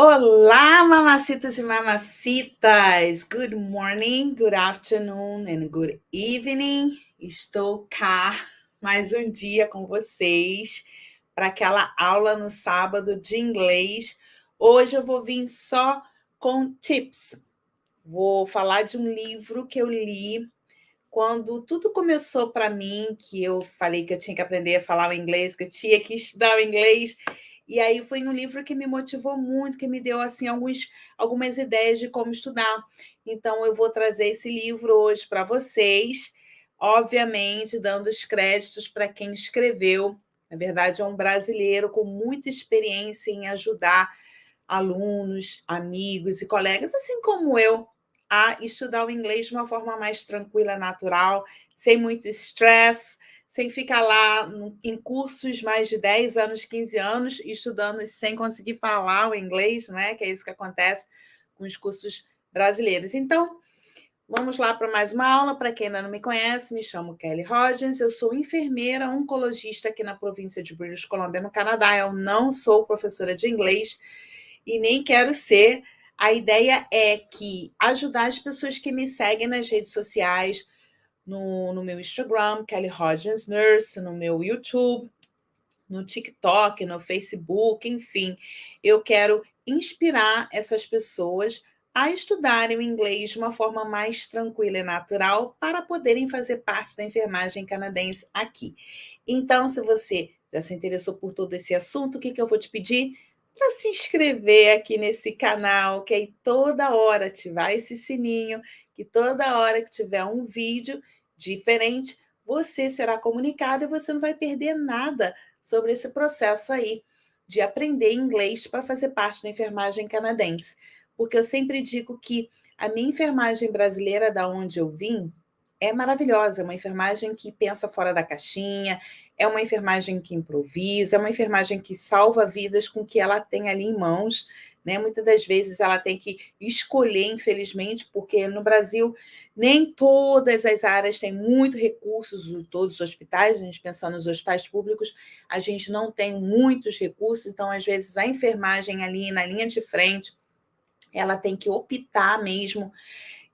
Olá, mamacitos e mamacitas! Good morning, good afternoon and good evening. Estou cá mais um dia com vocês para aquela aula no sábado de inglês. Hoje eu vou vir só com tips. Vou falar de um livro que eu li quando tudo começou para mim, que eu falei que eu tinha que aprender a falar o inglês, que eu tinha que estudar o inglês. E aí foi um livro que me motivou muito, que me deu assim algumas ideias de como estudar. Então eu vou trazer esse livro hoje para vocês, obviamente dando os créditos para quem escreveu. Na verdade, é um brasileiro com muita experiência em ajudar alunos, amigos e colegas, assim como eu, a estudar o inglês de uma forma mais tranquila, natural, sem muito estresse, sem ficar lá em cursos mais de 10 anos, 15 anos, estudando sem conseguir falar o inglês, não é? Que é isso que acontece com os cursos brasileiros. Então, vamos lá para mais uma aula. Para quem ainda não me conhece, me chamo Kelly Hodgins, eu sou enfermeira oncologista aqui na província de British Columbia, no Canadá. Eu não sou professora de inglês e nem quero ser. A ideia é que ajudar as pessoas que me seguem nas redes sociais, no meu Instagram, Kelly Hodgins Nurse, no meu YouTube, no TikTok, no Facebook, enfim. Eu quero inspirar essas pessoas a estudarem o inglês de uma forma mais tranquila e natural para poderem fazer parte da enfermagem canadense aqui. Então, se você já se interessou por todo esse assunto, o que eu vou te pedir? Para se inscrever aqui nesse canal, que aí toda hora ativar esse sininho, que toda hora que tiver um vídeo diferente, você será comunicado e você não vai perder nada sobre esse processo aí de aprender inglês para fazer parte da enfermagem canadense. Porque eu sempre digo que a minha enfermagem brasileira, da onde eu vim, é maravilhosa, é uma enfermagem que pensa fora da caixinha, é uma enfermagem que improvisa, é uma enfermagem que salva vidas com o que ela tem ali em mãos, né? Muitas das vezes ela tem que escolher, infelizmente, porque no Brasil nem todas as áreas têm muito recursos, todos os hospitais, a gente pensando nos hospitais públicos, a gente não tem muitos recursos, então às vezes a enfermagem ali na linha de frente, ela tem que optar mesmo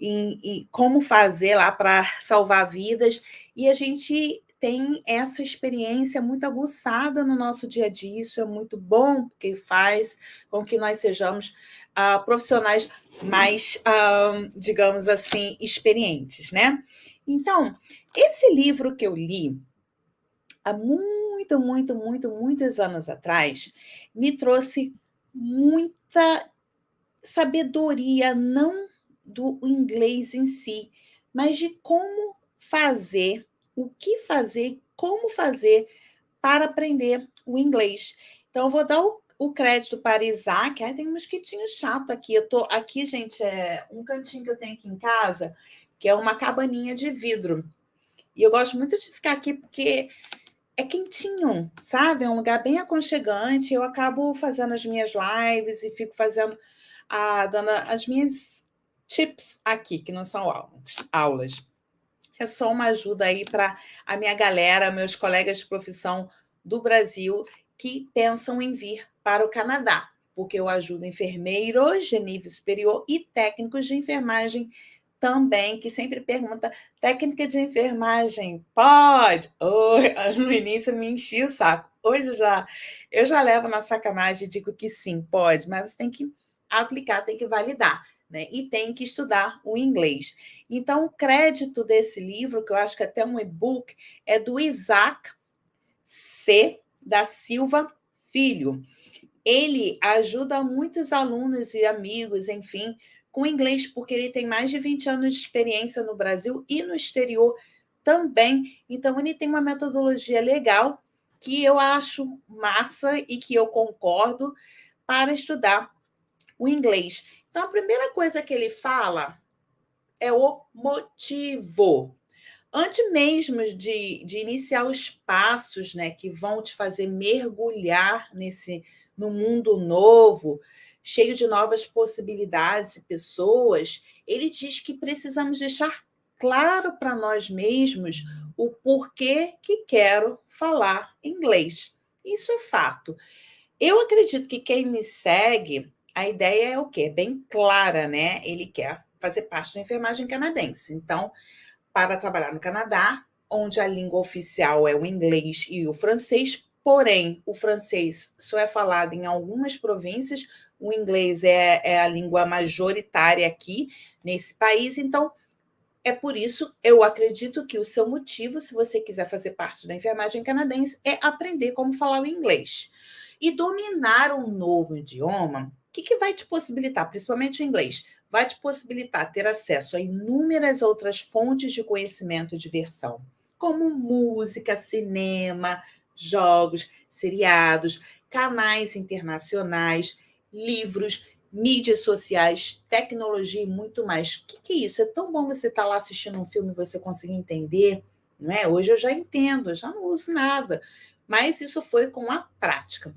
em como fazer lá para salvar vidas, e a gente tem essa experiência muito aguçada no nosso dia a dia, isso é muito bom, porque faz com que nós sejamos profissionais mais, digamos assim, experientes, né? Então, esse livro que eu li há muitos anos atrás, me trouxe muita sabedoria, não do inglês em si, mas de como fazer, o que fazer, como fazer para aprender o inglês. Então, eu vou dar o crédito para Isaac. Ai, tem um mosquitinho chato aqui. Eu tô aqui, gente, é um cantinho que eu tenho aqui em casa, que é uma cabaninha de vidro. E eu gosto muito de ficar aqui porque é quentinho, sabe? É um lugar bem aconchegante. Eu acabo fazendo as minhas lives e fico fazendo dando as minhas tips aqui, que não são aulas. É só uma ajuda aí para a minha galera, meus colegas de profissão do Brasil que pensam em vir para o Canadá, porque eu ajudo enfermeiros de nível superior e técnicos de enfermagem também, que sempre pergunta, técnica de enfermagem, pode? Oh, no início me enchi o saco. Hoje eu já levo na sacanagem e digo que sim, pode, mas você tem que aplicar, tem que validar, né? E tem que estudar o inglês. Então, o crédito desse livro, que eu acho que é até um e-book, é do Isaac C. da Silva Filho. Ele ajuda muitos alunos e amigos, enfim, com inglês, porque ele tem mais de 20 anos de experiência no Brasil e no exterior também. Então, ele tem uma metodologia legal que eu acho massa e que eu concordo para estudar o inglês. Então, a primeira coisa que ele fala é o motivo. Antes mesmo de iniciar os passos, né, que vão te fazer mergulhar no mundo novo, cheio de novas possibilidades e pessoas, ele diz que precisamos deixar claro para nós mesmos o porquê que quero falar inglês. Isso é fato. Eu acredito que quem me segue a ideia é o quê? É bem clara, né? Ele quer fazer parte da enfermagem canadense. Então, para trabalhar no Canadá, onde a língua oficial é o inglês e o francês, porém, o francês só é falado em algumas províncias, o inglês é a língua majoritária aqui nesse país, então é por isso, eu acredito que o seu motivo, se você quiser fazer parte da enfermagem canadense, é aprender como falar o inglês. E dominar um novo idioma, o que vai te possibilitar, principalmente o inglês? Vai te possibilitar ter acesso a inúmeras outras fontes de conhecimento e diversão, como música, cinema, jogos, seriados, canais internacionais, livros, mídias sociais, tecnologia e muito mais. O que é isso? É tão bom você estar lá assistindo um filme e você conseguir entender, não é? Hoje eu já entendo, eu já não uso nada, mas isso foi com a prática.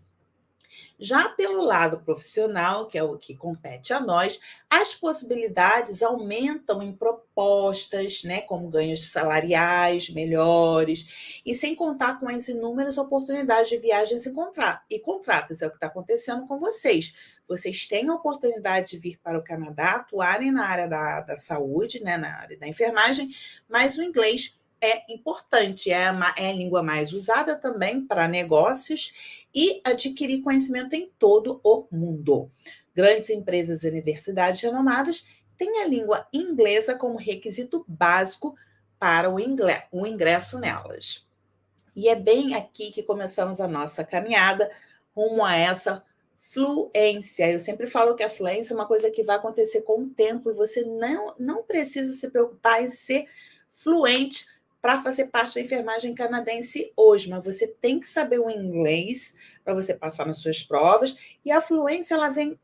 Já pelo lado profissional, que é o que compete a nós, as possibilidades aumentam em propostas, né, como ganhos salariais melhores, e sem contar com as inúmeras oportunidades de viagens e contratos. É o que está acontecendo com vocês. Vocês têm a oportunidade de vir para o Canadá, atuarem na área da saúde, né, na área da enfermagem, mas o inglês é importante, é a língua mais usada também para negócios e adquirir conhecimento em todo o mundo. Grandes empresas e universidades renomadas têm a língua inglesa como requisito básico para o ingresso nelas. E é bem aqui que começamos a nossa caminhada rumo a essa fluência. Eu sempre falo que a fluência é uma coisa que vai acontecer com o tempo e você não precisa se preocupar em ser fluente para fazer parte da enfermagem canadense hoje, mas você tem que saber o inglês para você passar nas suas provas, e a fluência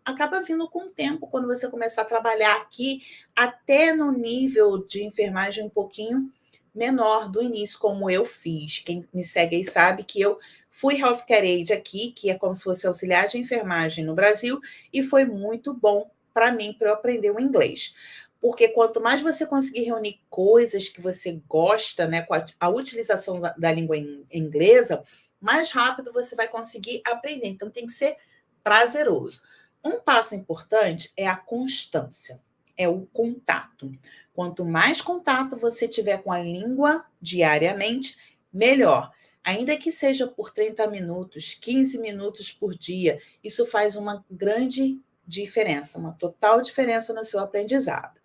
acaba vindo com o tempo, quando você começar a trabalhar aqui, até no nível de enfermagem um pouquinho menor do início, como eu fiz. Quem me segue aí sabe que eu fui Healthcare Aide aqui, que é como se fosse auxiliar de enfermagem no Brasil, e foi muito bom para mim, para eu aprender o inglês. Porque quanto mais você conseguir reunir coisas que você gosta, né, com a utilização da língua inglesa, mais rápido você vai conseguir aprender. Então, tem que ser prazeroso. Um passo importante é a constância, é o contato. Quanto mais contato você tiver com a língua diariamente, melhor. Ainda que seja por 30 minutos, 15 minutos por dia, isso faz uma grande diferença, uma total diferença no seu aprendizado.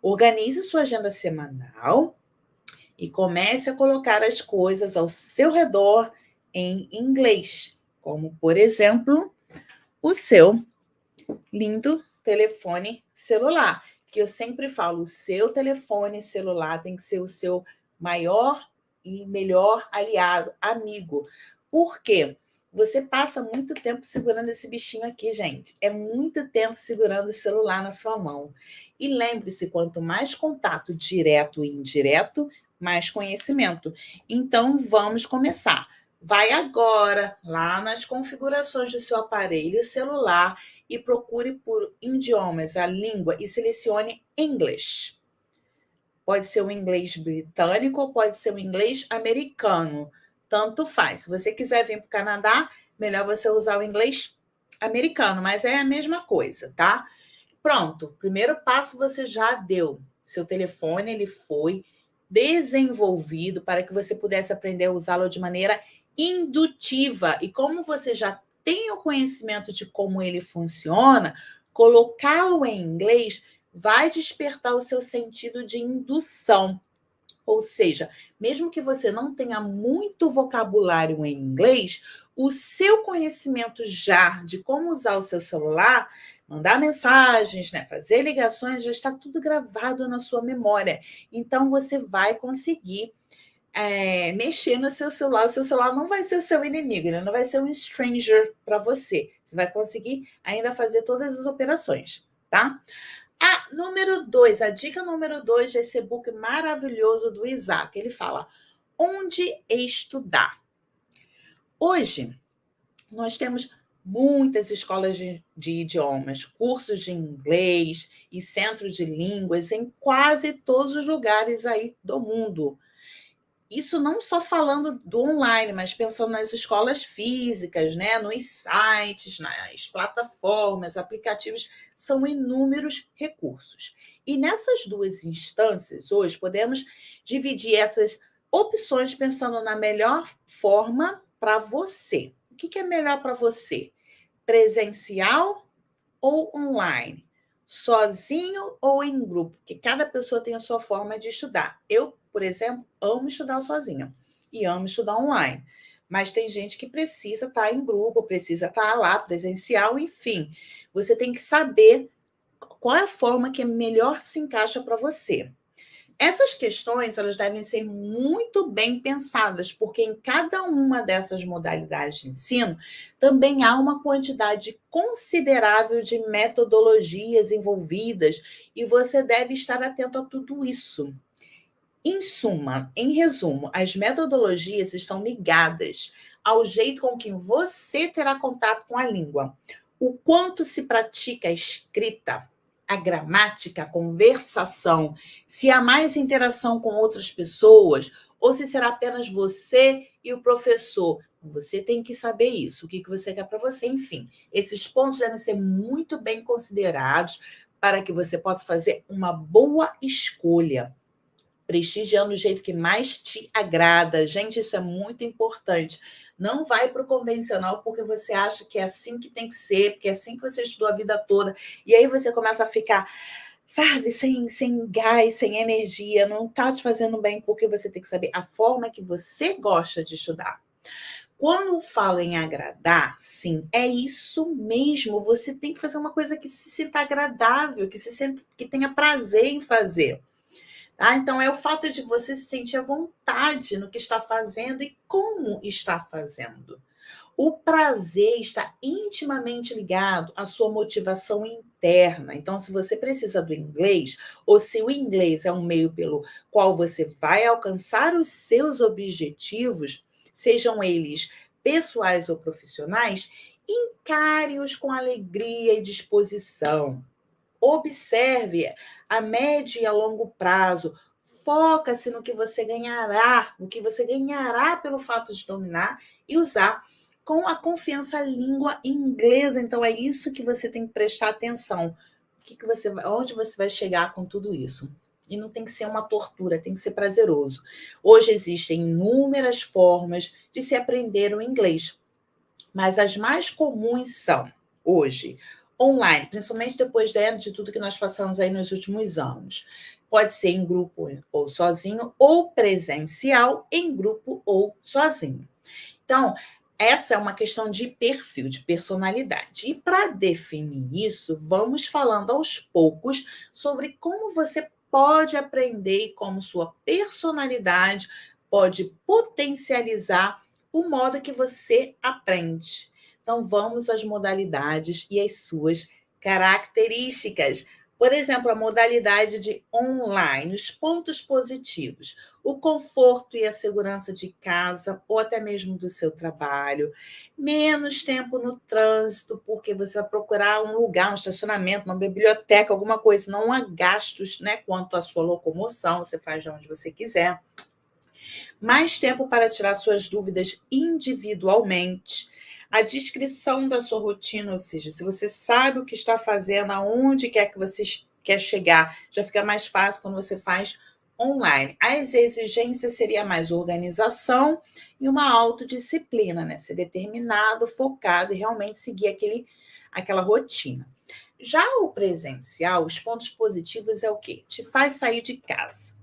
Organize sua agenda semanal e comece a colocar as coisas ao seu redor em inglês, como, por exemplo, o seu lindo telefone celular, que eu sempre falo, o seu telefone celular tem que ser o seu maior e melhor aliado, amigo. Por quê? Você passa muito tempo segurando esse bichinho aqui, gente. É muito tempo segurando o celular na sua mão. E lembre-se, quanto mais contato direto e indireto, mais conhecimento. Então, vamos começar. Vai agora lá nas configurações do seu aparelho celular e procure por idiomas, a língua, e selecione English. Pode ser o inglês britânico ou pode ser o inglês americano. Tanto faz. Se você quiser vir para o Canadá, melhor você usar o inglês americano, mas é a mesma coisa, tá? Pronto, primeiro passo você já deu. Seu telefone ele foi desenvolvido para que você pudesse aprender a usá-lo de maneira indutiva. E como você já tem o conhecimento de como ele funciona, colocá-lo em inglês vai despertar o seu sentido de indução. Ou seja, mesmo que você não tenha muito vocabulário em inglês, o seu conhecimento já de como usar o seu celular, mandar mensagens, né, fazer ligações, já está tudo gravado na sua memória. Então, você vai conseguir mexer no seu celular. O seu celular não vai ser o seu inimigo, ele não vai ser um stranger para você. Você vai conseguir ainda fazer todas as operações, tá? Número 2, a dica número 2 desse e-book maravilhoso do Isaac. Ele fala: onde estudar? Hoje, nós temos muitas escolas de idiomas, cursos de inglês e centro de línguas em quase todos os lugares aí do mundo. Isso não só falando do online, mas pensando nas escolas físicas, né? Nos sites, nas plataformas, aplicativos, são inúmeros recursos. E nessas duas instâncias, hoje, podemos dividir essas opções pensando na melhor forma para você. O que é melhor para você? Presencial ou online? Sozinho ou em grupo? Porque cada pessoa tem a sua forma de estudar. Eu, por exemplo, amo estudar sozinha e amo estudar online. Mas tem gente que precisa estar em grupo, precisa estar lá presencial, enfim. Você tem que saber qual é a forma que melhor se encaixa para você. Essas questões, elas devem ser muito bem pensadas, porque em cada uma dessas modalidades de ensino também há uma quantidade considerável de metodologias envolvidas e você deve estar atento a tudo isso. Em suma, em resumo, as metodologias estão ligadas ao jeito com que você terá contato com a língua, o quanto se pratica a escrita, a gramática, a conversação, se há mais interação com outras pessoas ou se será apenas você e o professor. Você tem que saber isso, o que você quer para você, enfim. Esses pontos devem ser muito bem considerados para que você possa fazer uma boa escolha, prestigiando o jeito que mais te agrada. Gente, isso é muito importante. Não vai para o convencional porque você acha que é assim que tem que ser, porque é assim que você estudou a vida toda. E aí você começa a ficar, sabe, sem gás, sem energia. Não está te fazendo bem, porque você tem que saber a forma que você gosta de estudar. Quando falo em agradar, sim, é isso mesmo. Você tem que fazer uma coisa que se sinta agradável, que tenha prazer em fazer. Tá? Então, é o fato de você se sentir à vontade no que está fazendo e como está fazendo. O prazer está intimamente ligado à sua motivação interna. Então, se você precisa do inglês, ou se o inglês é um meio pelo qual você vai alcançar os seus objetivos, sejam eles pessoais ou profissionais, encare-os com alegria e disposição. Observe a médio e a longo prazo. Foca-se no que você ganhará, no que você ganhará pelo fato de dominar e usar com a confiança a língua inglesa. Então, é isso que você tem que prestar atenção. Onde você vai chegar com tudo isso? E não tem que ser uma tortura, tem que ser prazeroso. Hoje existem inúmeras formas de se aprender o inglês, mas as mais comuns são, hoje, online, principalmente depois de tudo que nós passamos aí nos últimos anos. Pode ser em grupo ou sozinho, ou presencial, em grupo ou sozinho. Então, essa é uma questão de perfil, de personalidade. E para definir isso, vamos falando aos poucos sobre como você pode aprender e como sua personalidade pode potencializar o modo que você aprende. Então, vamos às modalidades e às suas características. Por exemplo, a modalidade de online, os pontos positivos, o conforto e a segurança de casa ou até mesmo do seu trabalho, menos tempo no trânsito, porque você vai procurar um lugar, um estacionamento, uma biblioteca, alguma coisa, não há gastos, né, quanto à sua locomoção, você faz de onde você quiser. Mais tempo para tirar suas dúvidas individualmente. A descrição da sua rotina, ou seja, se você sabe o que está fazendo, aonde quer que você quer chegar, já fica mais fácil quando você faz online. As exigências seria mais organização e uma autodisciplina, né? Ser determinado, focado e realmente seguir aquela rotina. Já o presencial, os pontos positivos é o quê? Te faz sair de casa,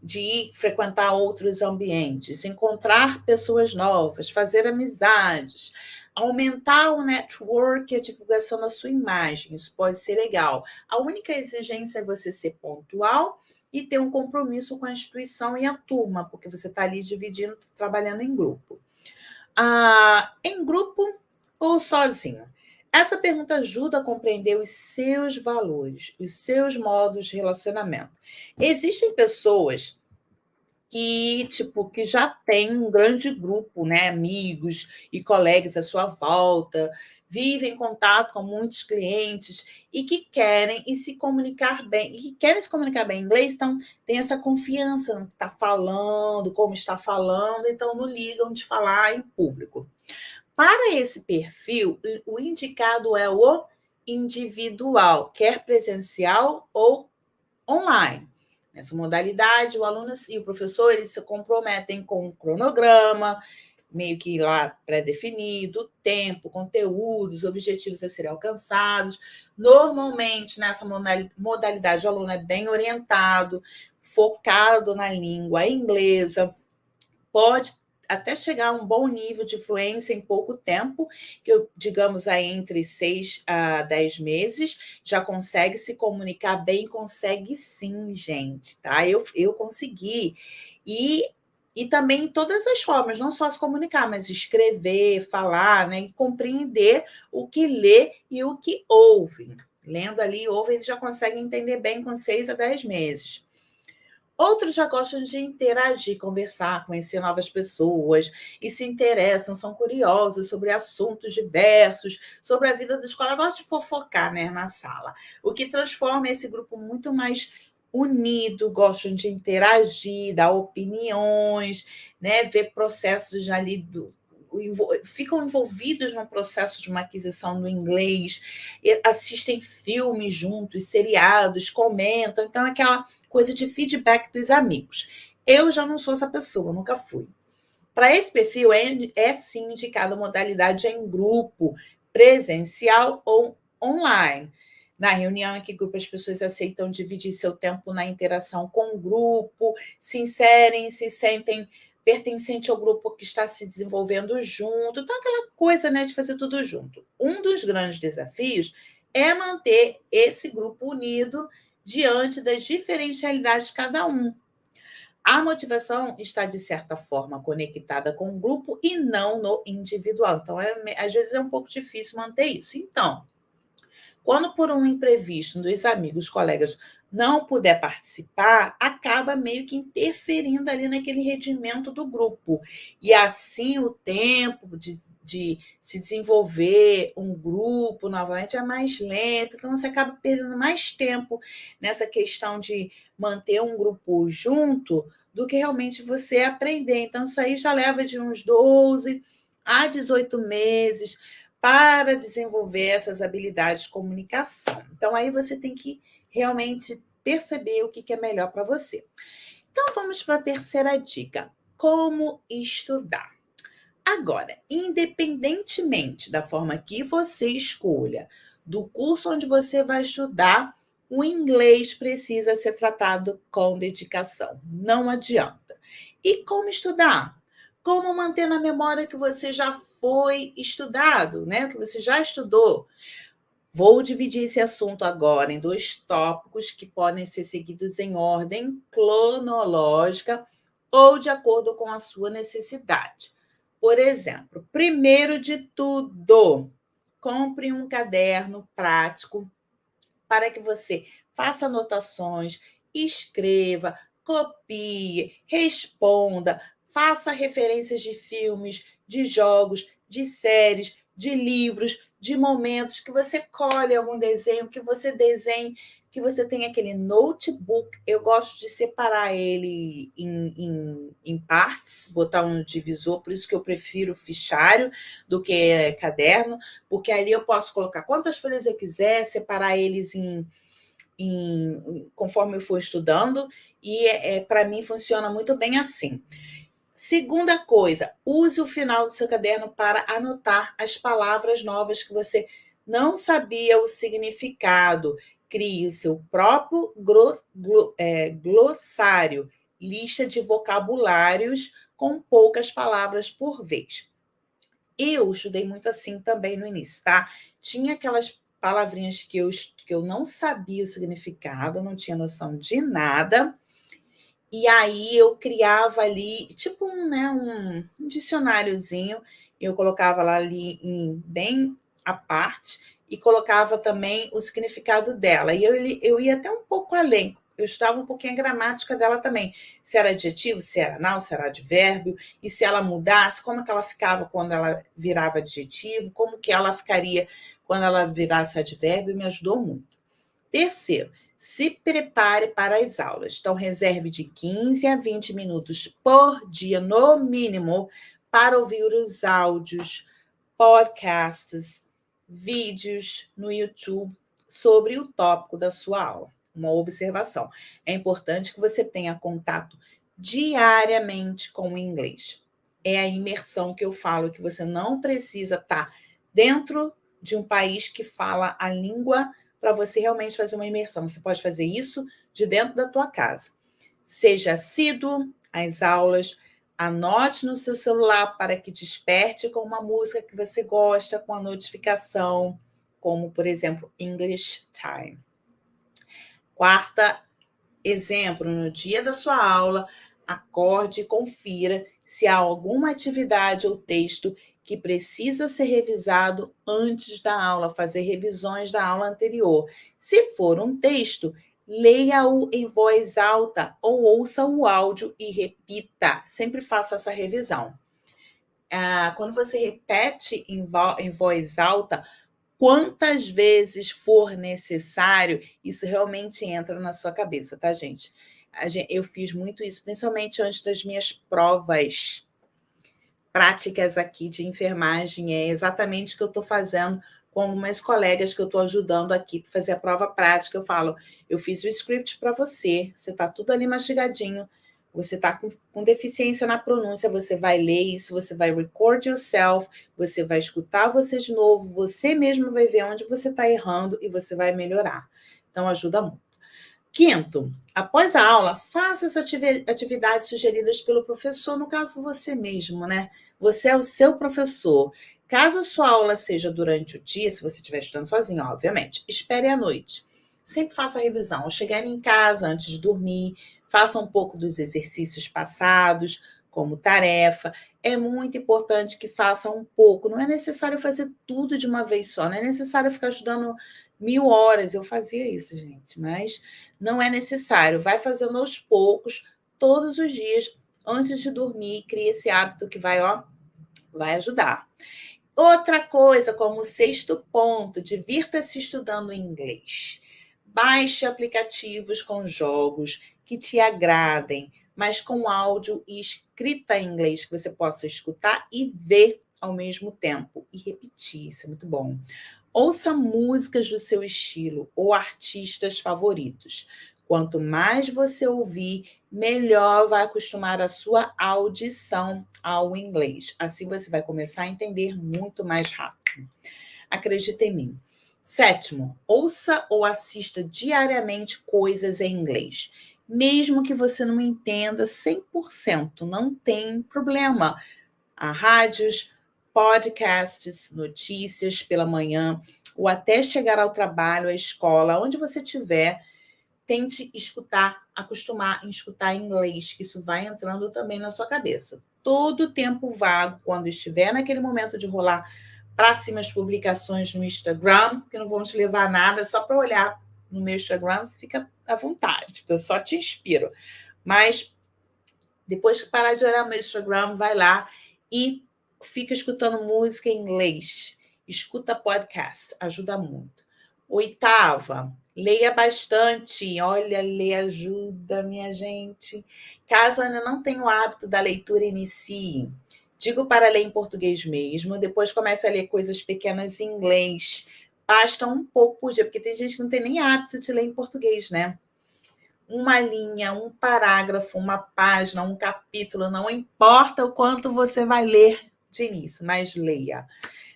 de ir frequentar outros ambientes, encontrar pessoas novas, fazer amizades, aumentar o network e a divulgação da sua imagem. Isso pode ser legal. A única exigência é você ser pontual e ter um compromisso com a instituição e a turma, porque você está ali dividindo, trabalhando em grupo. Em grupo ou sozinho? Essa pergunta ajuda a compreender os seus valores, os seus modos de relacionamento. Existem pessoas que já tem um grande grupo, né, amigos e colegas à sua volta, vivem em contato com muitos clientes e que querem se comunicar bem, e que querem se comunicar bem em inglês, então tem essa confiança no que está falando, como está falando, então não ligam de falar em público. Para esse perfil, o indicado é o individual, quer presencial ou online. Nessa modalidade, o aluno e o professor eles se comprometem com um cronograma, meio que lá pré-definido, tempo, conteúdos, objetivos a serem alcançados. Normalmente, nessa modalidade, o aluno é bem orientado, focado na língua inglesa, pode até chegar a um bom nível de fluência em pouco tempo, que digamos aí entre 6 a 10 meses, já consegue se comunicar bem, consegue sim, gente, tá? Eu consegui. E, e também todas as formas, não só se comunicar, mas escrever, falar, né? E compreender o que lê e o que ouve. Lendo ali, ouve, ele já consegue entender bem com 6 a 10 meses. Outros já gostam de interagir, conversar, conhecer novas pessoas e se interessam, são curiosos sobre assuntos diversos, sobre a vida da escola, gostam de fofocar, né, na sala, o que transforma esse grupo muito mais unido, gostam de interagir, dar opiniões, né, ver processos ali ficam envolvidos no processo de uma aquisição do inglês, assistem filmes juntos, seriados, comentam, então é aquela coisa de feedback dos amigos. Eu já não sou essa pessoa, nunca fui. Para esse perfil, é sim indicada a modalidade em grupo, presencial ou online. Na reunião em que grupo as pessoas aceitam dividir seu tempo na interação com o grupo, se inserem, se sentem pertencente ao grupo que está se desenvolvendo junto. Então, aquela coisa, né, de fazer tudo junto. Um dos grandes desafios é manter esse grupo unido diante das diferentes realidades de cada um. A motivação está, de certa forma, conectada com o grupo e não no individual. Então, às vezes é um pouco difícil manter isso. Então, quando por um imprevisto um dos amigos, colegas, não puder participar, acaba meio que interferindo ali naquele rendimento do grupo. E assim o tempo de se desenvolver um grupo novamente é mais lento, então você acaba perdendo mais tempo nessa questão de manter um grupo junto do que realmente você aprender. Então, isso aí já leva de uns 12 a 18 meses para desenvolver essas habilidades de comunicação. Então, aí você tem que realmente perceber o que é melhor para você. Então, vamos para a terceira dica: como estudar. Agora, independentemente da forma que você escolha, do curso onde você vai estudar, o inglês precisa ser tratado com dedicação. Não adianta. E como estudar? Como manter na memória que você já foi estudado, né? Que você já estudou. Vou dividir esse assunto agora em dois tópicos que podem ser seguidos em ordem cronológica ou de acordo com a sua necessidade. Por exemplo, primeiro de tudo, compre um caderno prático para que você faça anotações, escreva, copie, responda, faça referências de filmes, de jogos, de séries, de livros, de momentos que você colhe algum desenho, que você desenhe, que você tenha aquele notebook. Eu gosto de separar ele em partes, botar um divisor, por isso que eu prefiro fichário do que caderno, porque ali eu posso colocar quantas folhas eu quiser, separar eles conforme eu for estudando, e para mim funciona muito bem assim. Segunda coisa, use o final do seu caderno para anotar as palavras novas que você não sabia o significado. Crie o seu próprio glossário, lista de vocabulários com poucas palavras por vez. Eu estudei muito assim também no início, tá? Tinha aquelas palavrinhas que eu não sabia o significado, não tinha noção de nada, e aí eu criava ali, tipo né, um dicionáriozinho, eu colocava lá ali bem à parte, e colocava também o significado dela. E eu ia até um pouco além. eu estudava um pouquinho a gramática dela também. Se era adjetivo, se era noun, se era advérbio, e se ela mudasse, como que ela ficava quando ela virava adjetivo, como que ela ficaria quando ela virasse advérbio, me ajudou muito. Terceiro, se prepare para as aulas. Então, reserve de 15 a 20 minutos por dia, no mínimo, para ouvir os áudios, podcasts, vídeos no YouTube sobre o tópico da sua aula. Uma observação. É importante que você tenha contato diariamente com o inglês. É a imersão que eu falo, que você não precisa estar dentro de um país que fala a língua para você realmente fazer uma imersão. Você pode fazer isso de dentro da tua casa. Seja assíduo às aulas, anote no seu celular para que desperte com uma música que você gosta, com a notificação, como, por exemplo, English Time. Quarta exemplo, no dia da sua aula, acorde e confira se há alguma atividade ou texto que precisa ser revisado antes da aula, fazer revisões da aula anterior. Se for um texto, leia-o em voz alta ou ouça o áudio e repita. Sempre faça essa revisão. Quando você repete em voz alta, quantas vezes for necessário, isso realmente entra na sua cabeça, tá, gente? Eu fiz muito isso, principalmente antes das minhas provas práticas aqui de enfermagem. É exatamente o que eu estou fazendo com algumas colegas que eu estou ajudando aqui para fazer a prova prática. Eu falo, eu fiz o script para você, você está tudo ali mastigadinho, você está com deficiência na pronúncia, você vai ler isso, você vai record yourself, você vai escutar você de novo, você mesmo vai ver onde você está errando e você vai melhorar. Então, ajuda muito. Quinto, após a aula, faça as atividades sugeridas pelo professor, no caso você mesmo, né? Você é o seu professor. Caso a sua aula seja durante o dia, se você estiver estudando sozinho, obviamente, espere à noite. Sempre faça a revisão. Ao chegar em casa, antes de dormir, faça um pouco dos exercícios passados, como tarefa. É muito importante que faça um pouco. Não é necessário fazer tudo de uma vez só. Não é necessário ficar estudando 1000 horas. Eu fazia isso, gente, mas não é necessário. Vai fazendo aos poucos, todos os dias, antes de dormir. Cria esse hábito que vai ajudar. Outra coisa, como sexto ponto, divirta-se estudando inglês. Baixe aplicativos com jogos que te agradem, mas com áudio e escrita em inglês que você possa escutar e ver ao mesmo tempo. E repetir, isso é muito bom. Ouça músicas do seu estilo ou artistas favoritos. Quanto mais você ouvir, melhor vai acostumar a sua audição ao inglês. Assim você vai começar a entender muito mais rápido. Acredita em mim. Sétimo, ouça ou assista diariamente coisas em inglês. Mesmo que você não entenda 100%, não tem problema. Há rádios, podcasts, notícias pela manhã, ou até chegar ao trabalho, à escola, onde você estiver, tente escutar, acostumar em escutar inglês, que isso vai entrando também na sua cabeça. Todo tempo vago, quando estiver naquele momento de rolar para cima as publicações no Instagram, que não vão te levar a nada, só para olhar no meu Instagram, fica à vontade, eu só te inspiro. Mas depois que parar de olhar no meu Instagram, vai lá e fica escutando música em inglês. Escuta podcast, ajuda muito. Oitava, leia bastante. Olha, ler ajuda, minha gente. Caso ainda não tenha o hábito da leitura, inicie. Digo para ler em português mesmo, depois comece a ler coisas pequenas em inglês. Basta um pouco por dia, porque tem gente que não tem nem hábito de ler em português, né? Uma linha, um parágrafo, uma página, um capítulo, não importa o quanto você vai ler de início, mas leia.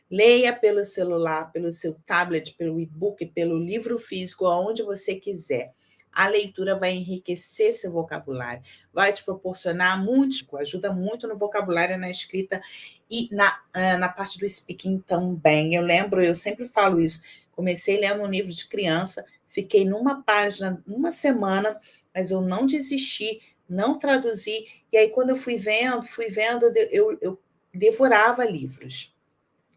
Leia pelo celular, pelo seu tablet, pelo e-book, pelo livro físico, aonde você quiser. A leitura vai enriquecer seu vocabulário, vai te proporcionar muito, ajuda muito no vocabulário, na escrita e na parte do speaking também. Eu sempre falo isso. Comecei lendo um livro de criança, fiquei numa página, uma semana, mas eu não desisti, não traduzi. E aí, quando eu fui vendo, eu devorava livros.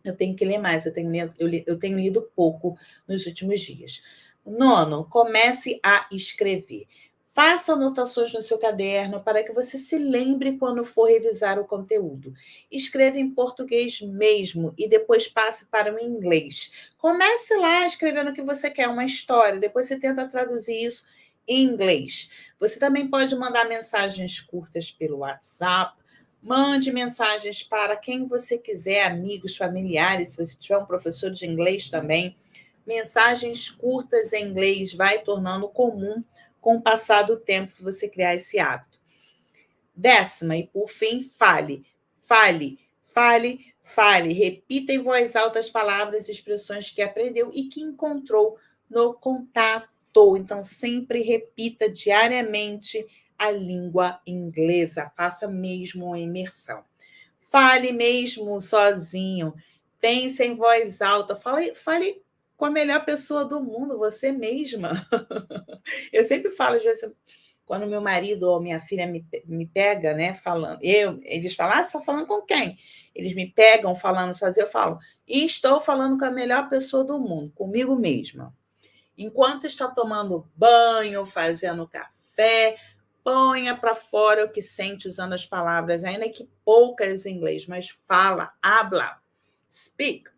Eu tenho que ler mais, eu tenho lido pouco nos últimos dias. Nono, comece a escrever. Faça anotações no seu caderno para que você se lembre quando for revisar o conteúdo. Escreva em português mesmo e depois passe para o inglês. Comece lá escrevendo o que você quer, uma história, depois você tenta traduzir isso em inglês. Você também pode mandar mensagens curtas pelo WhatsApp. Mande mensagens para quem você quiser, amigos, familiares, se você tiver um professor de inglês também. Mensagens curtas em inglês vai tornando comum com o passar do tempo, se você criar esse hábito. 10ª, e por fim, fale. Fale, fale, fale. Repita em voz alta as palavras e expressões que aprendeu e que encontrou no contato. Então, sempre repita diariamente a língua inglesa. Faça mesmo uma imersão. Fale mesmo sozinho. Pense em voz alta. Fale com a melhor pessoa do mundo, você mesma. Eu sempre falo, às vezes, quando meu marido ou minha filha me pega, né, falando, eles falam, você está falando com quem? Eles me pegam falando sozinho, eu falo, e estou falando com a melhor pessoa do mundo, comigo mesma. Enquanto está tomando banho, fazendo café, ponha para fora o que sente usando as palavras, ainda que poucas em inglês, mas fala, habla, speak.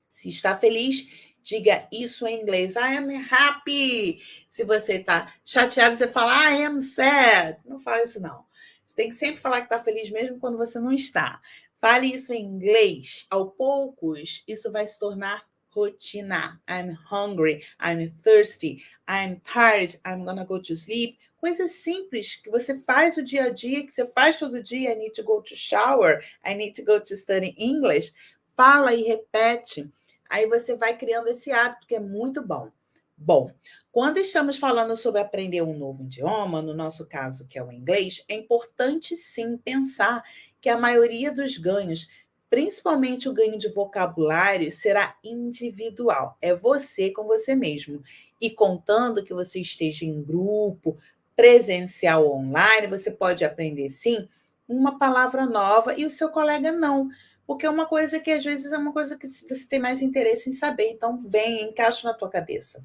Se está feliz, diga isso em inglês. I am happy. Se você está chateado, você fala I am sad. Não fala isso, não. Você tem que sempre falar que está feliz, mesmo quando você não está. Fale isso em inglês. Aos poucos, isso vai se tornar rotina. I'm hungry. I'm thirsty. I'm tired. I'm gonna go to sleep. Coisas simples que você faz o dia a dia, que você faz todo dia. I need to go to shower. I need to go to study English. Fala e repete. Aí você vai criando esse hábito, que é muito bom. Bom, quando estamos falando sobre aprender um novo idioma, no nosso caso, que é o inglês, é importante sim pensar que a maioria dos ganhos, principalmente o ganho de vocabulário, será individual. É você com você mesmo. E contando que você esteja em grupo, presencial ou online, você pode aprender sim uma palavra nova e o seu colega não. Porque é uma coisa que, às vezes, é uma coisa que você tem mais interesse em saber. Então, vem, encaixa na tua cabeça.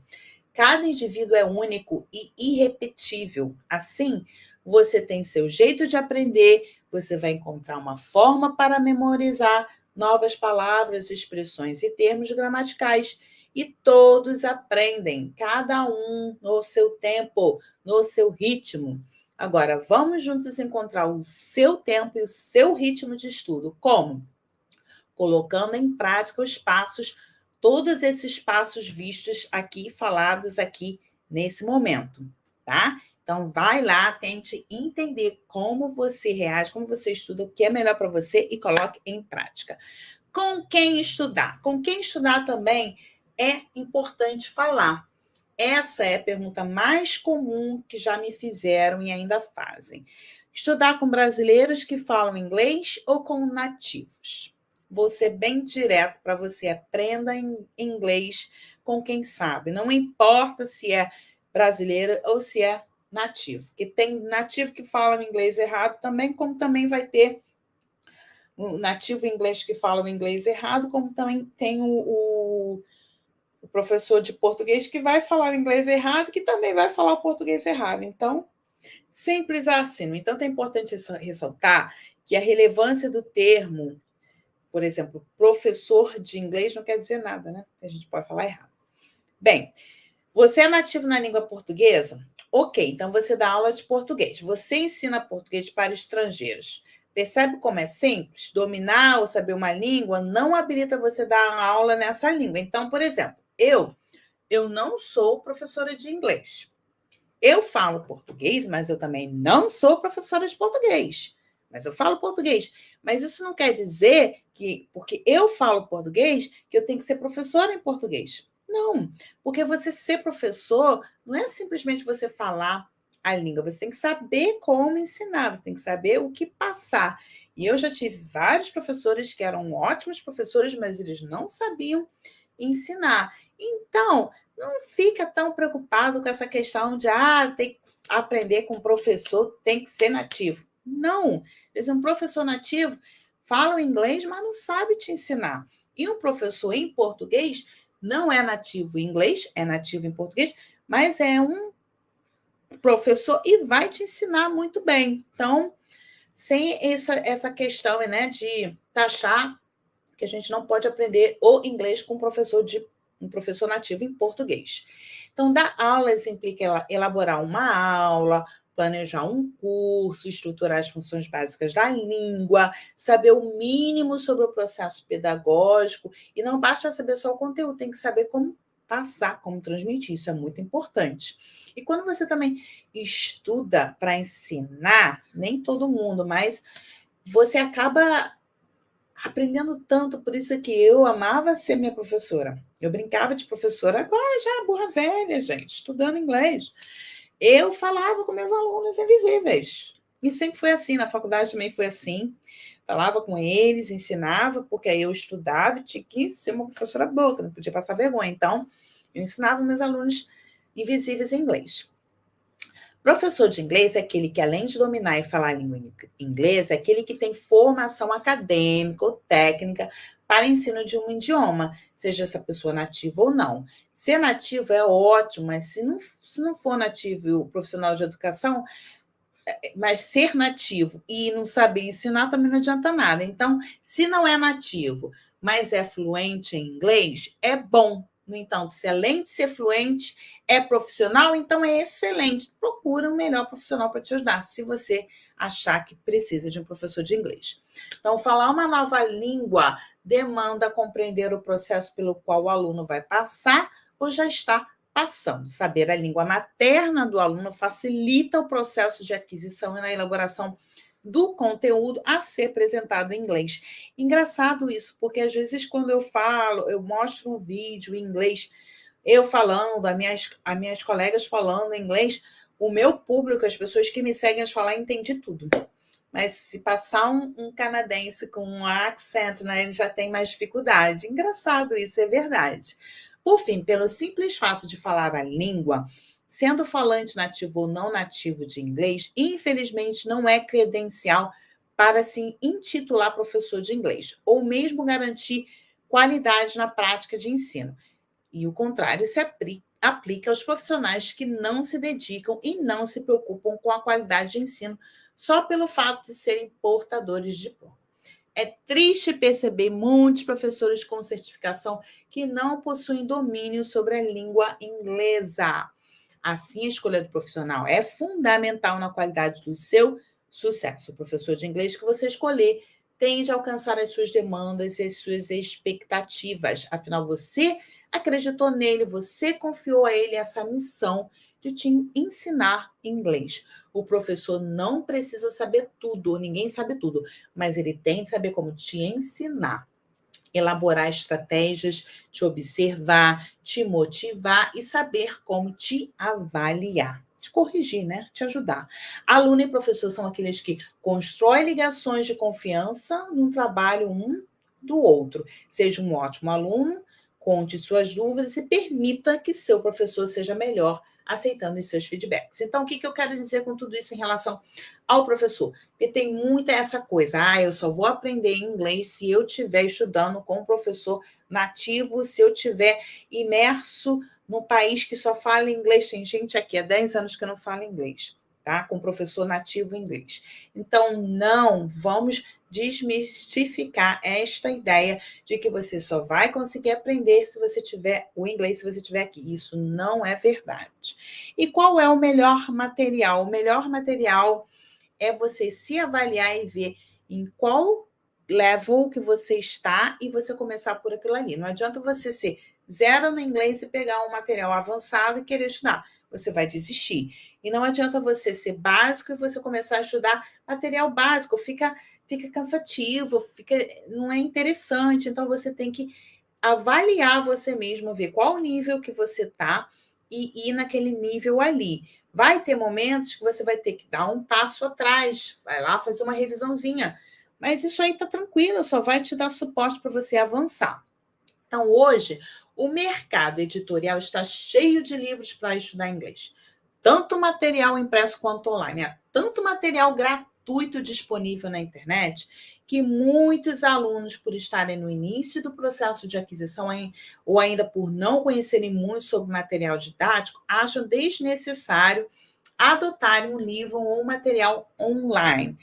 Cada indivíduo é único e irrepetível. Assim, você tem seu jeito de aprender, você vai encontrar uma forma para memorizar novas palavras, expressões e termos gramaticais. E todos aprendem, cada um no seu tempo, no seu ritmo. Agora, vamos juntos encontrar o seu tempo e o seu ritmo de estudo. Como? Colocando em prática os passos, todos esses passos vistos aqui, falados aqui nesse momento, tá? Então, vai lá, tente entender como você reage, como você estuda, o que é melhor para você e coloque em prática. Com quem estudar? Com quem estudar também é importante falar. Essa é a pergunta mais comum que já me fizeram e ainda fazem. Estudar com brasileiros que falam inglês ou com nativos? Vou ser bem direto para você. Aprenda em inglês com quem sabe. Não importa se é brasileiro ou se é nativo. Porque tem nativo que fala inglês errado também, como também vai ter o nativo inglês que fala o inglês errado, como também tem o professor de português que vai falar o inglês errado, que também vai falar o português errado. Então, simples assim. No entanto, é importante ressaltar que a relevância do termo, por exemplo, professor de inglês não quer dizer nada, né? A gente pode falar errado. Bem, você é nativo na língua portuguesa? Ok, então você dá aula de português. Você ensina português para estrangeiros. Percebe como é simples? Dominar ou saber uma língua não habilita você a dar aula nessa língua. Então, por exemplo, eu não sou professora de inglês. Eu falo português, mas eu também não sou professora de português. Mas eu falo português. Mas isso não quer dizer que, porque eu falo português, que eu tenho que ser professora em português. Não, porque você ser professor não é simplesmente você falar a língua, você tem que saber como ensinar, você tem que saber o que passar. E eu já tive vários professores que eram ótimos professores, mas eles não sabiam ensinar. Então, não fica tão preocupado com essa questão de tem que aprender com o professor, tem que ser nativo. Não, um professor nativo fala inglês, mas não sabe te ensinar. E um professor em português não é nativo em inglês, é nativo em português, mas é um professor e vai te ensinar muito bem. Então, sem essa questão, né, de taxar que a gente não pode aprender o inglês com um professor nativo em português. Então, dar aulas implica elaborar uma aula, planejar um curso, estruturar as funções básicas da língua, saber o mínimo sobre o processo pedagógico, e não basta saber só o conteúdo, tem que saber como passar, como transmitir, isso é muito importante. E quando você também estuda para ensinar, nem todo mundo, mas você acaba aprendendo tanto, por isso que eu amava ser minha professora. Eu brincava de professora, agora já burra velha, gente, estudando inglês. Eu falava com meus alunos invisíveis. E sempre foi assim, na faculdade também foi assim. Falava com eles, ensinava, porque aí eu estudava e tinha que ser uma professora boa, que não podia passar vergonha. Então, eu ensinava meus alunos invisíveis em inglês. Professor de inglês é aquele que, além de dominar e falar a língua inglesa, é aquele que tem formação acadêmica ou técnica para ensino de um idioma, seja essa pessoa nativa ou não. Ser nativo é ótimo, mas se não for nativo e o profissional de educação, mas ser nativo e não saber ensinar também não adianta nada. Então, se não é nativo, mas é fluente em inglês, é bom. No entanto, se além de ser fluente, é profissional, então é excelente. Procura um melhor profissional para te ajudar, se você achar que precisa de um professor de inglês. Então, falar uma nova língua demanda compreender o processo pelo qual o aluno vai passar ou já está passando. Saber a língua materna do aluno facilita o processo de aquisição e na elaboração do conteúdo a ser apresentado em inglês. Engraçado isso, porque às vezes quando eu falo, eu mostro um vídeo em inglês, eu falando, as minhas colegas falando em inglês, o meu público, as pessoas que me seguem, elas falam, entendi tudo. Mas se passar um canadense com um accent, né, ele já tem mais dificuldade. Engraçado isso, é verdade. Por fim, pelo simples fato de falar a língua, sendo falante nativo ou não nativo de inglês, infelizmente não é credencial para se intitular professor de inglês, ou mesmo garantir qualidade na prática de ensino. E o contrário se aplica aos profissionais que não se dedicam e não se preocupam com a qualidade de ensino só pelo fato de serem portadores de diploma. É triste perceber muitos professores com certificação que não possuem domínio sobre a língua inglesa. Assim, a escolha do profissional é fundamental na qualidade do seu sucesso. O professor de inglês que você escolher tem de alcançar as suas demandas e as suas expectativas. Afinal, você acreditou nele, você confiou a ele essa missão de te ensinar inglês. O professor não precisa saber tudo, ninguém sabe tudo, mas ele tem de saber como te ensinar, elaborar estratégias, te observar, te motivar e saber como te avaliar. Te corrigir, né? Te ajudar. Aluno e professor são aqueles que constroem ligações de confiança no trabalho um do outro. Seja um ótimo aluno, conte suas dúvidas e permita que seu professor seja melhor aceitando os seus feedbacks. Então, o que eu quero dizer com tudo isso em relação ao professor? Porque tem muita essa coisa, eu só vou aprender inglês se eu estiver estudando com um professor nativo, se eu estiver imerso num país que só fala inglês. Tem gente aqui há 10 anos que não fala inglês, tá? Com professor nativo inglês. Então, não vamos desmistificar esta ideia de que você só vai conseguir aprender se você tiver o inglês, se você estiver aqui. Isso não é verdade. E qual é o melhor material? O melhor material é você se avaliar e ver em qual level que você está e você começar por aquilo ali. Não adianta você ser zero no inglês e pegar um material avançado e querer estudar. Você vai desistir. E não adianta você ser básico e você começar a estudar material básico. Fica cansativo, não é interessante. Então, você tem que avaliar você mesmo, ver qual nível que você está e ir naquele nível ali. Vai ter momentos que você vai ter que dar um passo atrás, vai lá fazer uma revisãozinha. Mas isso aí está tranquilo, só vai te dar suporte para você avançar. Então, hoje, o mercado editorial está cheio de livros para estudar inglês. Tanto material impresso quanto online. Há tanto material gratuito disponível na internet que muitos alunos, por estarem no início do processo de aquisição ou ainda por não conhecerem muito sobre material didático, acham desnecessário adotarem um livro ou material online.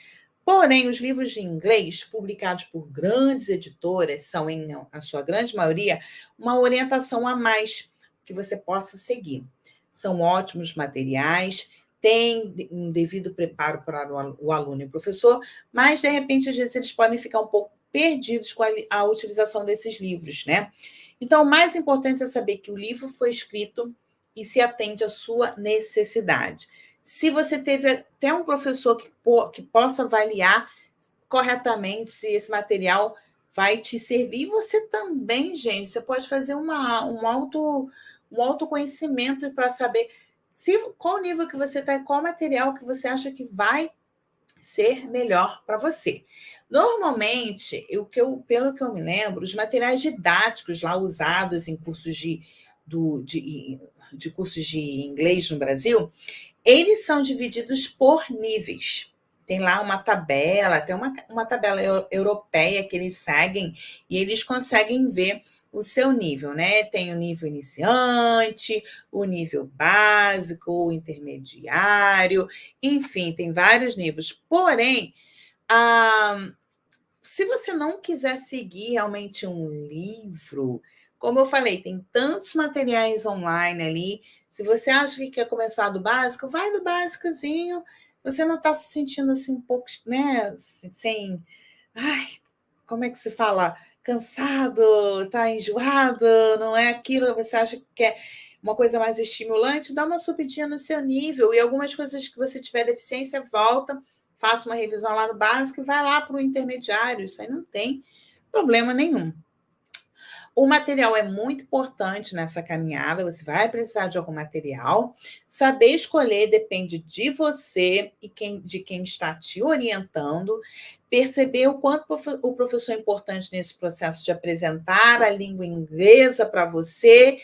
Porém, os livros de inglês, publicados por grandes editoras, são, em a sua grande maioria, uma orientação a mais que você possa seguir. São ótimos materiais, têm um devido preparo para o aluno e o professor, mas, de repente, às vezes, eles podem ficar um pouco perdidos com a utilização desses livros, né? Então, o mais importante é saber que o livro foi escrito e se atende à sua necessidade. Se você teve até um professor que possa avaliar corretamente se esse material vai te servir, você também, gente, você pode fazer um autoconhecimento para saber qual nível que você está e qual material que você acha que vai ser melhor para você. Normalmente, pelo que eu me lembro, os materiais didáticos lá usados em cursos de cursos de inglês no Brasil, eles são divididos por níveis. Tem lá uma tabela, tem uma tabela europeia que eles seguem e eles conseguem ver o seu nível, né? Tem o nível iniciante, o nível básico, o intermediário, enfim, tem vários níveis. Porém, se você não quiser seguir realmente um livro, como eu falei, tem tantos materiais online ali. Se você acha que quer começar do básico, vai do básicozinho. Você não está se sentindo assim um pouco, né? Sem. Ai, como é que se fala? Cansado, está enjoado, não é aquilo que você acha que quer uma coisa mais estimulante, dá uma subidinha no seu nível. E algumas coisas que você tiver deficiência, volta, faça uma revisão lá no básico e vai lá para o intermediário. Isso aí não tem problema nenhum. O material é muito importante nessa caminhada, você vai precisar de algum material. Saber escolher depende de você e de quem está te orientando. Perceber o quanto o professor é importante nesse processo de apresentar a língua inglesa para você,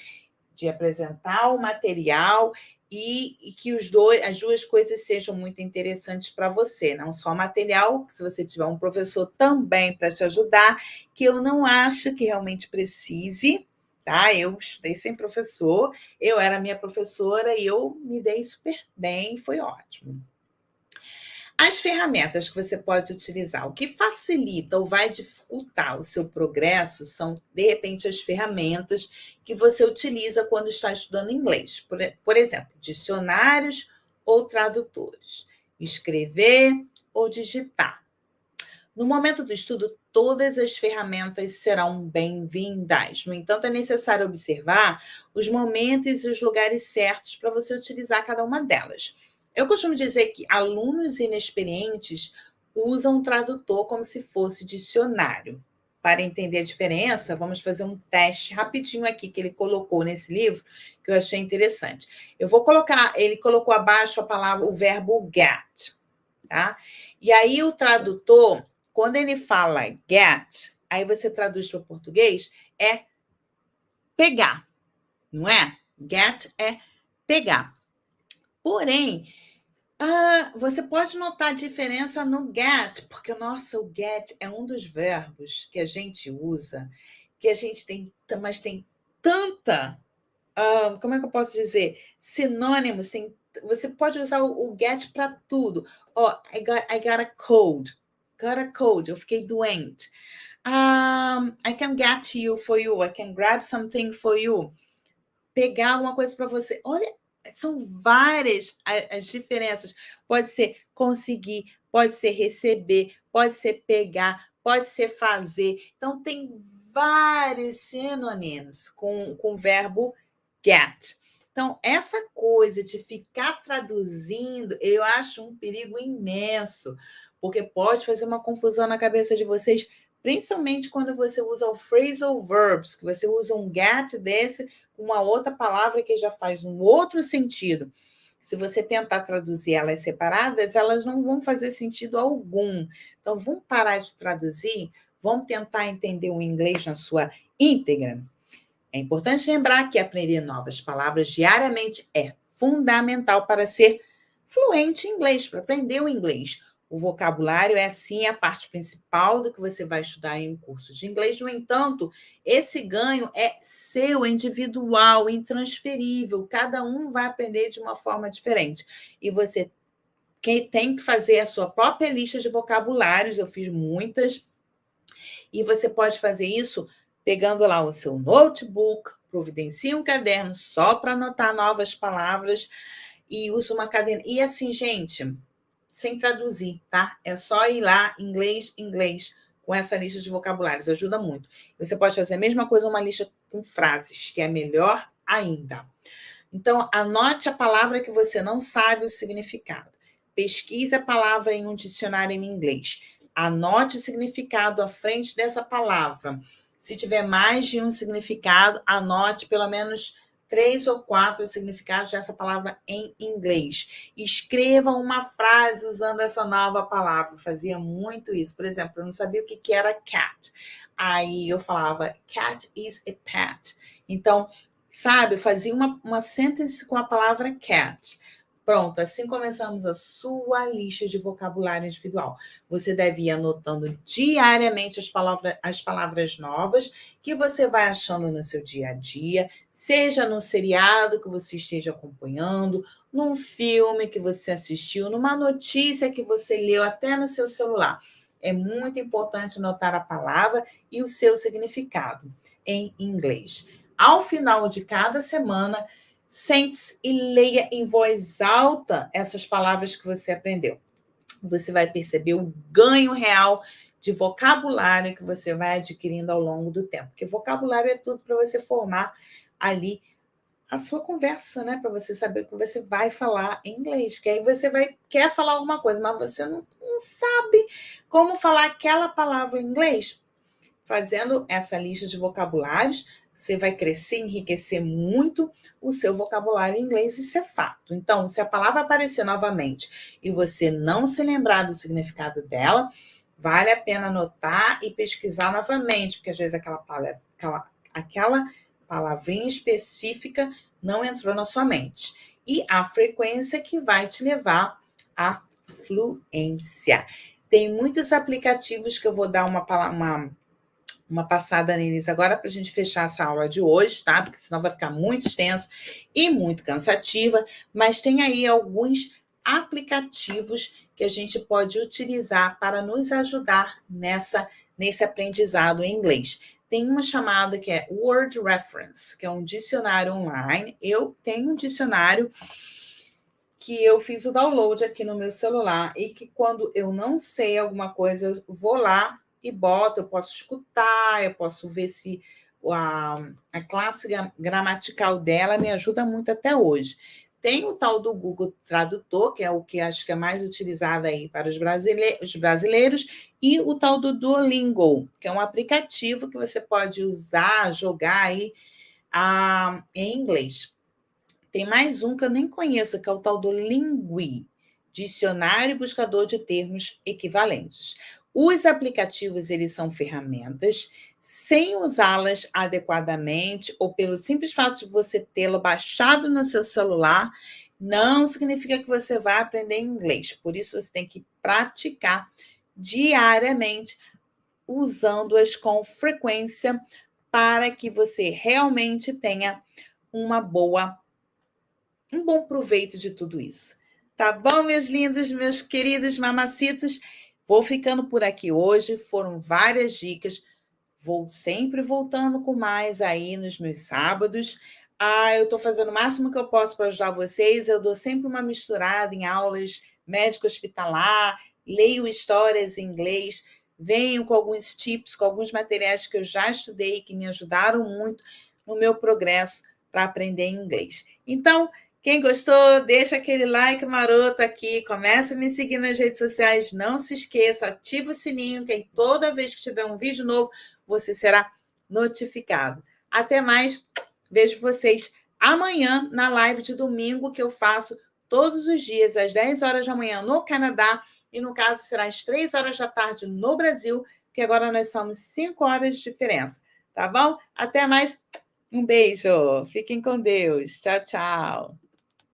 de apresentar o material e que as duas coisas sejam muito interessantes para você, não só o material, se você tiver um professor também para te ajudar, que eu não acho que realmente precise, tá? Eu estudei sem professor, eu era minha professora e eu me dei super bem, foi ótimo. As ferramentas que você pode utilizar, o que facilita ou vai dificultar o seu progresso são, de repente, as ferramentas que você utiliza quando está estudando inglês. Por exemplo, dicionários ou tradutores, escrever ou digitar. No momento do estudo, todas as ferramentas serão bem-vindas. No entanto, é necessário observar os momentos e os lugares certos para você utilizar cada uma delas. Eu costumo dizer que alunos inexperientes usam o tradutor como se fosse dicionário. Para entender a diferença, vamos fazer um teste rapidinho aqui que ele colocou nesse livro, que eu achei interessante. Ele colocou abaixo o verbo get, tá? E aí o tradutor, quando ele fala get, aí você traduz para o português, é pegar, não é? Get é pegar. Porém, você pode notar a diferença no get, porque, nossa, o get é um dos verbos que a gente usa, que a gente tem, mas tem tanta, como é que eu posso dizer? Sinônimos, você pode usar o get para tudo. I got a cold. Got a cold, eu fiquei doente. I can get you for you, I can grab something for you. Pegar alguma coisa para você. Olha, são várias as diferenças. Pode ser conseguir, pode ser receber, pode ser pegar, pode ser fazer. Então, tem vários sinônimos com o verbo get. Então, essa coisa de ficar traduzindo, eu acho um perigo imenso, porque pode fazer uma confusão na cabeça de vocês, principalmente quando você usa o phrasal verbs, que você usa um get desse com uma outra palavra que já faz um outro sentido. Se você tentar traduzir elas separadas, elas não vão fazer sentido algum. Então, vamos parar de traduzir, vamos tentar entender o inglês na sua íntegra. É importante lembrar que aprender novas palavras diariamente é fundamental para ser fluente em inglês, para aprender o inglês. O vocabulário é, sim, a parte principal do que você vai estudar em um curso de inglês. No entanto, esse ganho é seu, é individual, intransferível. Cada um vai aprender de uma forma diferente. E você tem que fazer a sua própria lista de vocabulários. Eu fiz muitas. E você pode fazer isso pegando lá o seu notebook, providencie um caderno só para anotar novas palavras e use uma caderneta. E assim, gente, sem traduzir, tá? É só ir lá, inglês, inglês, com essa lista de vocabulários, ajuda muito. Você pode fazer a mesma coisa, uma lista com frases, que é melhor ainda. Então, anote a palavra que você não sabe o significado. Pesquise a palavra em um dicionário em inglês. Anote o significado à frente dessa palavra. Se tiver mais de um significado, anote pelo menos 3 ou 4 significados dessa palavra em inglês. Escreva uma frase usando essa nova palavra. Eu fazia muito isso. Por exemplo, eu não sabia o que era cat. Aí eu falava, cat is a pet. Então, sabe, eu fazia uma sentence com a palavra cat. Pronto, assim começamos a sua lista de vocabulário individual. Você deve ir anotando diariamente as palavras novas que você vai achando no seu dia a dia, seja no seriado que você esteja acompanhando, num filme que você assistiu, numa notícia que você leu até no seu celular. É muito importante anotar a palavra e o seu significado em inglês. Ao final de cada semana, sente-se e leia em voz alta essas palavras que você aprendeu. Você vai perceber o ganho real de vocabulário que você vai adquirindo ao longo do tempo. Porque vocabulário é tudo para você formar ali a sua conversa, né? Para você saber o que você vai falar em inglês. Que aí você quer falar alguma coisa, mas você não sabe como falar aquela palavra em inglês. Fazendo essa lista de vocabulários, você vai crescer, enriquecer muito o seu vocabulário em inglês, isso é fato. Então, se a palavra aparecer novamente e você não se lembrar do significado dela, vale a pena anotar e pesquisar novamente, porque às vezes aquela palavrinha específica não entrou na sua mente. E a frequência que vai te levar à fluência. Tem muitos aplicativos que eu vou dar uma passada neles agora para a gente fechar essa aula de hoje, tá? Porque senão vai ficar muito extensa e muito cansativa, mas tem aí alguns aplicativos que a gente pode utilizar para nos ajudar nesse aprendizado em inglês. Tem uma chamada que é Word Reference, que é um dicionário online. Eu tenho um dicionário que eu fiz o download aqui no meu celular e que quando eu não sei alguma coisa, eu vou lá e boto, eu posso escutar, eu posso ver se a classe gramatical dela me ajuda muito até hoje. Tem o tal do Google Tradutor, que é o que acho que é mais utilizado aí para os brasileiros, e o tal do Duolingo, que é um aplicativo que você pode usar, jogar aí em inglês. Tem mais um que eu nem conheço, que é o tal do Lingui, Dicionário e Buscador de Termos Equivalentes. Os aplicativos, eles são ferramentas, sem usá-las adequadamente, ou pelo simples fato de você tê-lo baixado no seu celular, não significa que você vai aprender inglês. Por isso, você tem que praticar diariamente, usando-as com frequência, para que você realmente tenha um bom proveito de tudo isso. Tá bom, meus lindos, meus queridos mamacitos? Vou ficando por aqui hoje. Foram várias dicas. Vou sempre voltando com mais aí nos meus sábados. Eu estou fazendo o máximo que eu posso para ajudar vocês. Eu dou sempre uma misturada em aulas médico hospitalar, leio histórias em inglês, venho com alguns tips, com alguns materiais que eu já estudei, que me ajudaram muito no meu progresso para aprender inglês. Então, quem gostou, deixa aquele like maroto aqui, começa a me seguir nas redes sociais, não se esqueça, ativa o sininho, que aí toda vez que tiver um vídeo novo, você será notificado. Até mais, vejo vocês amanhã na live de domingo, que eu faço todos os dias, às 10 horas da manhã no Canadá, e no caso será às 3 horas da tarde no Brasil, que agora nós somos 5 horas de diferença, tá bom? Até mais, um beijo, fiquem com Deus, tchau, tchau.